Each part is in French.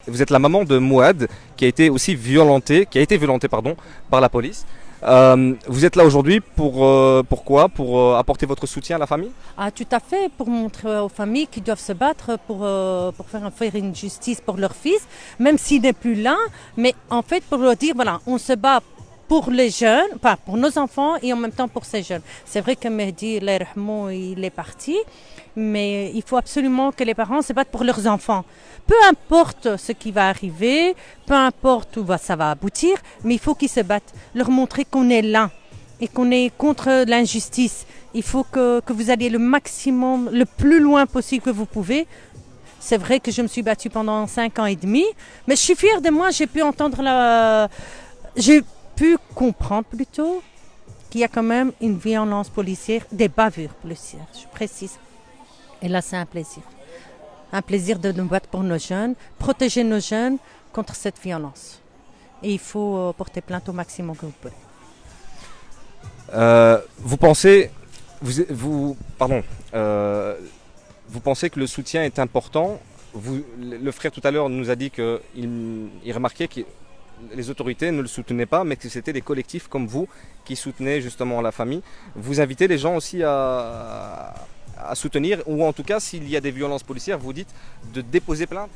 vous êtes la maman de Mouad qui a été aussi violenté pardon, par la police. Vous êtes là aujourd'hui pourquoi? Pour apporter votre soutien à la famille? Ah, tout à fait, pour montrer aux familles qu'ils doivent se battre pour faire une justice pour leur fils, même s'il n'est plus là. Mais en fait, pour leur dire, voilà, on se bat pour les jeunes, pas pour nos enfants et en même temps pour ces jeunes. C'est vrai que Mehdi, Allah yarhamou, il est parti, mais il faut absolument que les parents se battent pour leurs enfants. Peu importe ce qui va arriver, peu importe où ça va aboutir, mais il faut qu'ils se battent, leur montrer qu'on est là et qu'on est contre l'injustice. Il faut que vous alliez le maximum, le plus loin possible que vous pouvez. C'est vrai que je me suis battue pendant 5 ans et demi, mais je suis fière de moi, j'ai pu comprendre plutôt qu'il y a quand même une violence policière, des bavures policières, je précise. Et là, c'est un plaisir. Un plaisir de nous battre pour nos jeunes, protéger nos jeunes contre cette violence. Et il faut porter plainte au maximum que vous pouvez. Vous pensez que le soutien est important? Le frère tout à l'heure nous a dit qu'il remarquait que les autorités ne le soutenaient pas, mais que c'était des collectifs comme vous qui soutenaient justement la famille. Vous invitez les gens aussi à soutenir, ou en tout cas, s'il y a des violences policières, vous dites de déposer plainte?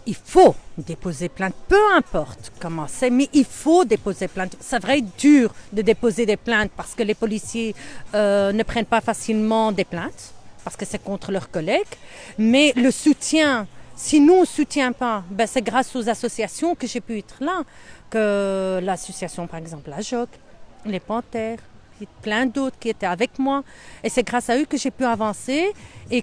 Il faut déposer plainte, peu importe comment c'est, mais il faut déposer plainte. C'est vrai, dur de déposer des plaintes parce que les policiers ne prennent pas facilement des plaintes, parce que c'est contre leurs collègues, mais le soutien, si nous ne soutient pas, c'est grâce aux associations que j'ai pu être là, que l'association par exemple la JOC, les Panthères, plein d'autres qui étaient avec moi, et c'est grâce à eux que j'ai pu avancer et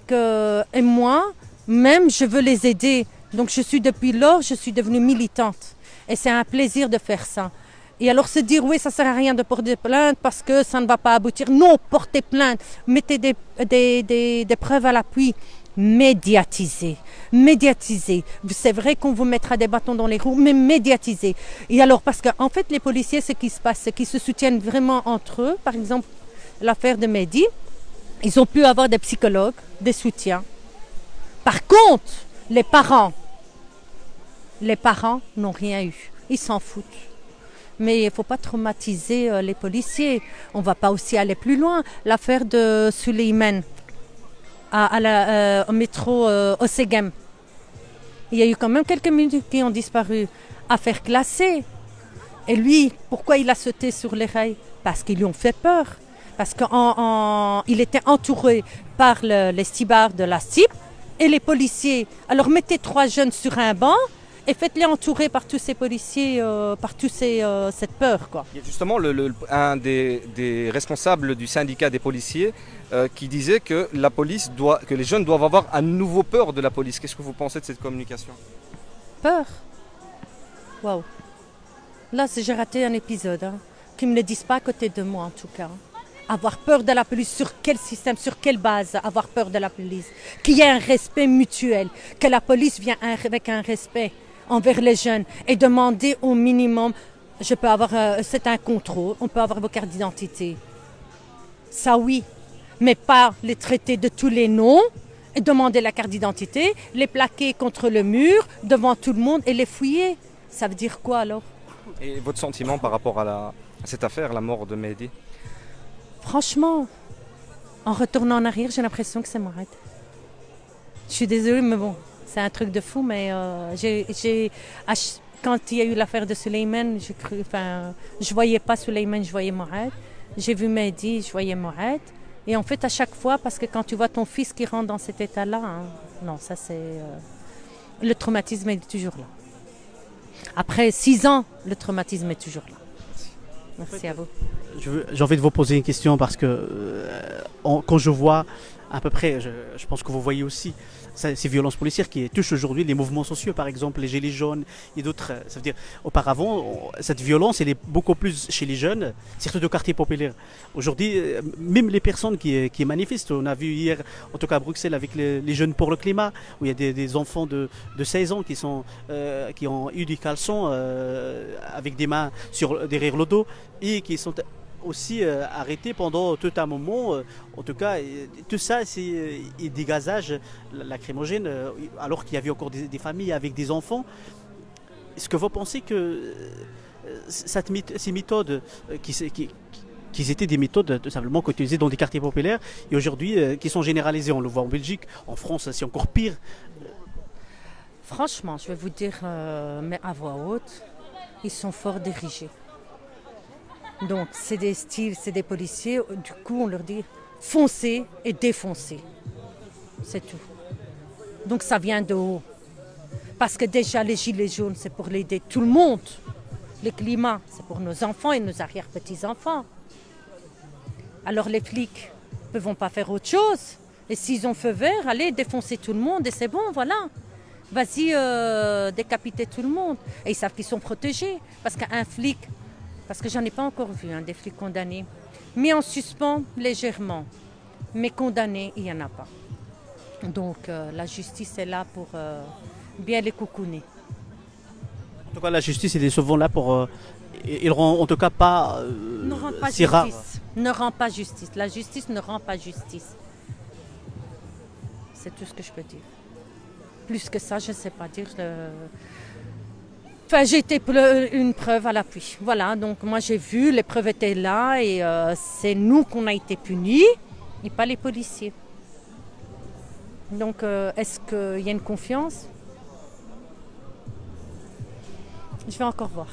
moi, même je veux les aider. Donc depuis lors, je suis devenue militante et c'est un plaisir de faire ça. Et alors se dire oui, ça ne sert à rien de porter plainte parce que ça ne va pas aboutir. Non, portez plainte, mettez des preuves à l'appui. Médiatiser. C'est vrai qu'on vous mettra des bâtons dans les roues, mais médiatiser. Et alors, parce qu'en fait, les policiers, ce qui se passe, c'est qu'ils se soutiennent vraiment entre eux. Par exemple, l'affaire de Mehdi, ils ont pu avoir des psychologues, des soutiens. Par contre, les parents n'ont rien eu. Ils s'en foutent. Mais il ne faut pas traumatiser les policiers. On ne va pas aussi aller plus loin. L'affaire de Suleiman au métro Ossegem. Il y a eu quand même quelques minutes qui ont disparu. Affaire classée. Et lui, pourquoi il a sauté sur les rails? Parce qu'ils lui ont fait peur. Parce qu'il était entouré par les stibards de la CIP et les policiers. Alors mettez 3 jeunes sur un banc et faites-les entourer par tous ces policiers, par cette peur, quoi. Il y a justement un des responsables du syndicat des policiers qui disait que que les jeunes doivent avoir à nouveau peur de la police. Qu'est-ce que vous pensez de cette communication? Peur? Waouh. Là, j'ai raté un épisode. Qu'ils ne me le disent pas à côté de moi, en tout cas. Avoir peur de la police, sur quel système, sur quelle base avoir peur de la police? Qu'il y ait un respect mutuel, que la police vienne avec un respect envers les jeunes et demander au minimum, c'est un contrôle, on peut avoir vos cartes d'identité. Ça oui, mais pas les traiter de tous les noms et demander la carte d'identité, les plaquer contre le mur devant tout le monde et les fouiller. Ça veut dire quoi alors? Et votre sentiment par rapport à cette affaire, la mort de Mehdi? Franchement, en retournant en arrière, j'ai l'impression que c'est Mouad. Je suis désolée, mais bon, c'est un truc de fou, mais quand il y a eu l'affaire de Suleiman, je voyais pas Suleiman, je voyais Mouad. J'ai vu Mehdi, je voyais Mouad. Et en fait, à chaque fois, parce que quand tu vois ton fils qui rentre dans cet état-là, non, ça c'est... le traumatisme est toujours là. Après 6 ans, le traumatisme est toujours là. Merci à vous. J'ai envie de vous poser une question parce que quand je vois à peu près, je pense que vous voyez aussi ces violences policières qui touchent aujourd'hui les mouvements sociaux, par exemple les gilets jaunes et d'autres. Ça veut dire, auparavant, cette violence, elle est beaucoup plus chez les jeunes, surtout de quartiers populaires. Aujourd'hui, même les personnes qui manifestent, on a vu hier, en tout cas à Bruxelles, avec les jeunes pour le climat, où il y a des enfants de 16 ans qui ont eu des caleçons avec des mains derrière le dos et qui sont aussi arrêtés pendant tout un moment. En tout cas, tout ça, c'est des gazages lacrymogènes, alors qu'il y avait encore des familles avec des enfants. est-ce que vous pensez que ces méthodes qui étaient des méthodes tout simplement qu'utilisées dans des quartiers populaires et aujourd'hui qui sont généralisées, on le voit en Belgique, en France c'est encore pire. Franchement, je vais vous dire, mais à voix haute, ils sont fort dirigés. Donc, c'est des styles, c'est des policiers. Du coup, on leur dit foncez et défoncez. C'est tout. Donc, ça vient de haut. Parce que déjà, les gilets jaunes, c'est pour l'aider tout le monde. Le climat, c'est pour nos enfants et nos arrière-petits-enfants. Alors, les flics ne vont pas faire autre chose. Et s'ils ont feu vert, allez, défoncer tout le monde et c'est bon, voilà. Vas-y, décapiter tout le monde. Et ils savent qu'ils sont protégés. Parce qu'un flic, parce que j'en ai pas encore vu, des flics condamnés, mis en suspens légèrement. Mais condamnés, il n'y en a pas. Donc la justice est là pour bien les coucouner. En tout cas, la justice elle est souvent là pour... ils rend en tout cas pas... Ne rend pas c'est rare. justice. Ne rend pas justice. La justice ne rend pas justice. C'est tout ce que je peux dire. Plus que ça, je ne sais pas dire. Enfin, j'ai été une preuve à l'appui. Voilà, donc moi j'ai vu, les preuves étaient là et c'est nous qu'on a été punis et pas les policiers. Donc est-ce qu'il y a une confiance? Je vais encore voir.